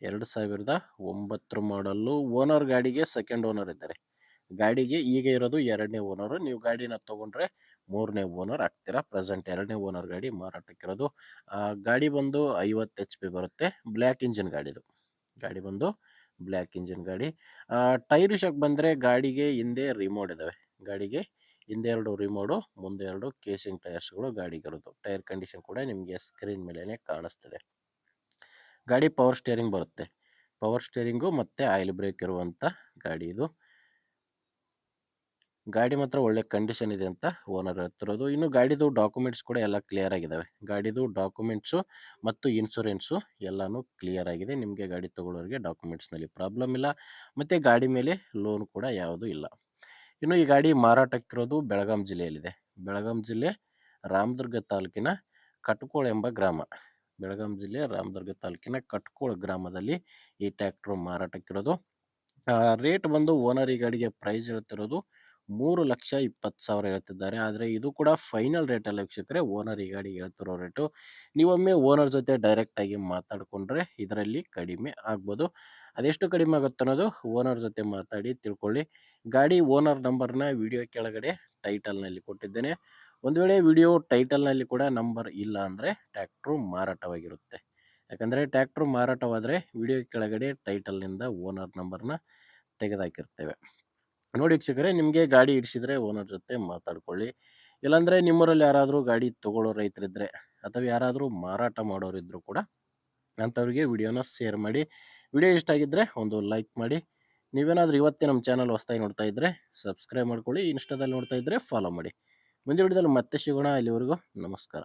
2009 ಮಾಡಲ್ಲು. Owner ಗಾಡಿಗೆ second owner ಇದ್ದಾರೆ. ಗಾಡಿಗೆ ಈಗ ಇರೋದು 2ನೇ ಓನರು. ನೀವು ಗಾಡಿನ ತೊಗೊಂಡ್ರೆ 3ನೇ ಓನರ್ ಆಗ್ತೀರಾ. ಪ್ರೆಸೆಂಟ್ 2ನೇ ಓನರ್ ಗಾಡಿ ಮಾರಾಟಕ್ಕಿರೋದು. ಗಾಡಿ ಬಂದು 50 HP ಬರುತ್ತೆ. ಬ್ಲ್ಯಾಕ್ ಇಂಜಿನ್ ಗಾಡಿದು. ಗಾಡಿ ಬಂದು ಬ್ಲ್ಯಾಕ್ ಇಂಜಿನ್ ಗಾಡಿ. ಟೈರ್ ವಿಷಯಕ್ಕೆ ಬಂದರೆ ಗಾಡಿಗೆ ಹಿಂದೆ ರಿಮೋಡ್ ಇದ್ದಾವೆ. ಗಾಡಿಗೆ ಹಿಂದೆ 2 ರಿಮೋಡು, ಮುಂದೆ 2 ಕೇಸಿಂಗ್ ಟೈರ್ಸ್ಗಳು ಗಾಡಿಗಿರೋದು. ಟೈರ್ ಕಂಡೀಷನ್ ಕೂಡ ನಿಮಗೆ ಸ್ಕ್ರೀನ್ ಮೇಲೇ ಕಾಣಿಸ್ತಿದೆ. ಗಾಡಿ ಪವರ್ ಸ್ಟೇರಿಂಗ್ ಬರುತ್ತೆ. ಪವರ್ ಸ್ಟೇರಿಂಗು ಮತ್ತು ಆಯಿಲ್ ಬ್ರೇಕ್ ಇರುವಂಥ ಗಾಡಿ ಇದು. ಗಾಡಿ ಮಾತ್ರ ಒಳ್ಳೆ ಕಂಡೀಷನ್ ಇದೆ ಅಂತ ಓನರ್ ಹೇಳ್ತಿರೋದು. ಇನ್ನು ಗಾಡಿದು ಡಾಕ್ಯುಮೆಂಟ್ಸ್ ಕೂಡ ಎಲ್ಲ ಕ್ಲಿಯರ್ ಆಗಿದ್ದಾವೆ. ಗಾಡಿದು ಡಾಕ್ಯುಮೆಂಟ್ಸು ಮತ್ತು ಇನ್ಶೂರೆನ್ಸು ಎಲ್ಲನೂ ಕ್ಲಿಯರ್ ಆಗಿದೆ. ನಿಮಗೆ ಗಾಡಿ ತೊಗೊಳ್ಳೋರಿಗೆ ಡಾಕ್ಯುಮೆಂಟ್ಸ್ನಲ್ಲಿ ಪ್ರಾಬ್ಲಮ್ ಇಲ್ಲ, ಮತ್ತು ಗಾಡಿ ಮೇಲೆ ಲೋನ್ ಕೂಡ ಯಾವುದೂ ಇಲ್ಲ. ಇನ್ನು ಈ ಗಾಡಿ ಮಾರಾಟಕ್ಕಿರೋದು ಬೆಳಗಾಂ ಜಿಲ್ಲೆಯಲ್ಲಿದೆ. ಬೆಳಗಾಂ ಜಿಲ್ಲೆ ರಾಮದುರ್ಗ ತಾಲೂಕಿನ ಕಟ್ಕೋಳ ಎಂಬ ಗ್ರಾಮ. ಬೆಳಗಾಂ ಜಿಲ್ಲೆ ರಾಮದುರ್ಗ ತಾಲೂಕಿನ ಕಟ್ಕೋಳ ಗ್ರಾಮದಲ್ಲಿ ಈ ಟ್ರ್ಯಾಕ್ಟ್ರು ಮಾರಾಟಕ್ಕಿರೋದು. ರೇಟ್ ಬಂದು ಓನರ್ ಈ ಗಾಡಿಗೆ ಪ್ರೈಸ್ ಹೇಳ್ತಿರೋದು 3,20,000 ಹೇಳ್ತಿದ್ದಾರೆ. ಆದರೆ ಇದು ಕೂಡ ಫೈನಲ್ ರೇಟ್ ಅಲ್ಲ ವೀಕ್ಷಕರೇ. ಓನರ್ ಈ ಗಾಡಿಗೆ ಹೇಳ್ತಿರೋ ರೇಟು. ನೀವೊಮ್ಮೆ ಓನರ್ ಜೊತೆ ಡೈರೆಕ್ಟಾಗಿ ಮಾತಾಡಿಕೊಂಡ್ರೆ ಇದರಲ್ಲಿ ಕಡಿಮೆ ಆಗ್ಬೋದು. ಅದೆಷ್ಟು ಕಡಿಮೆ ಆಗುತ್ತೆ ಅನ್ನೋದು ಓನರ್ ಜೊತೆ ಮಾತಾಡಿ ತಿಳ್ಕೊಳ್ಳಿ. ಗಾಡಿ ಓನರ್ ನಂಬರ್ನ ವಿಡಿಯೋ ಕೆಳಗಡೆ ಟೈಟಲ್ನಲ್ಲಿ ಕೊಟ್ಟಿದ್ದೇನೆ. ಒಂದು ವೇಳೆ ವಿಡಿಯೋ ಟೈಟಲ್ನಲ್ಲಿ ಕೂಡ ನಂಬರ್ ಇಲ್ಲ ಅಂದರೆ ಟ್ರ್ಯಾಕ್ಟ್ರು ಮಾರಾಟವಾಗಿರುತ್ತೆ. ಯಾಕಂದರೆ ಟ್ರ್ಯಾಕ್ಟ್ರು ಮಾರಾಟವಾದರೆ ವಿಡಿಯೋ ಕೆಳಗಡೆ ಟೈಟಲ್ನಿಂದ ಓನರ್ ನಂಬರ್ನ ತೆಗೆದುಹಾಕಿರ್ತೇವೆ. ನೋಡಿ ವೀಕ್ಷಕರೇ, ನಿಮಗೆ ಗಾಡಿ ಇಡಿಸಿದರೆ ಓನರ್ ಜೊತೆ ಮಾತಾಡ್ಕೊಳ್ಳಿ. ಇಲ್ಲಾಂದರೆ ನಿಮ್ಮೂರಲ್ಲಿ ಯಾರಾದರೂ ಗಾಡಿ ತೊಗೊಳ್ಳೋ ರೈತರಿದ್ದರೆ ಅಥವಾ ಯಾರಾದರೂ ಮಾರಾಟ ಮಾಡೋರಿದ್ದರೂ ಕೂಡ ಅಂಥವ್ರಿಗೆ ವಿಡಿಯೋನ ಶೇರ್ ಮಾಡಿ. ವಿಡಿಯೋ ಇಷ್ಟ ಆಗಿದ್ದರೆ ಒಂದು ಲೈಕ್ ಮಾಡಿ. ನೀವೇನಾದರೂ ಇವತ್ತೇ ನಮ್ಮ ಚಾನಲ್ ಹೊಸದಾಗಿ ನೋಡ್ತಾ ಇದ್ದರೆ ಸಬ್ಸ್ಕ್ರೈಬ್ ಮಾಡ್ಕೊಳ್ಳಿ. ಇನ್ಸ್ಟಾದಲ್ಲಿ ನೋಡ್ತಾ ಇದ್ದರೆ ಫಾಲೋ ಮಾಡಿ. ಮುಂದಿನ ವಿಡಿಯೋದಲ್ಲಿ ಮತ್ತೆ ಸಿಗೋಣ. ಅಲ್ಲಿವರೆಗೂ ನಮಸ್ಕಾರ.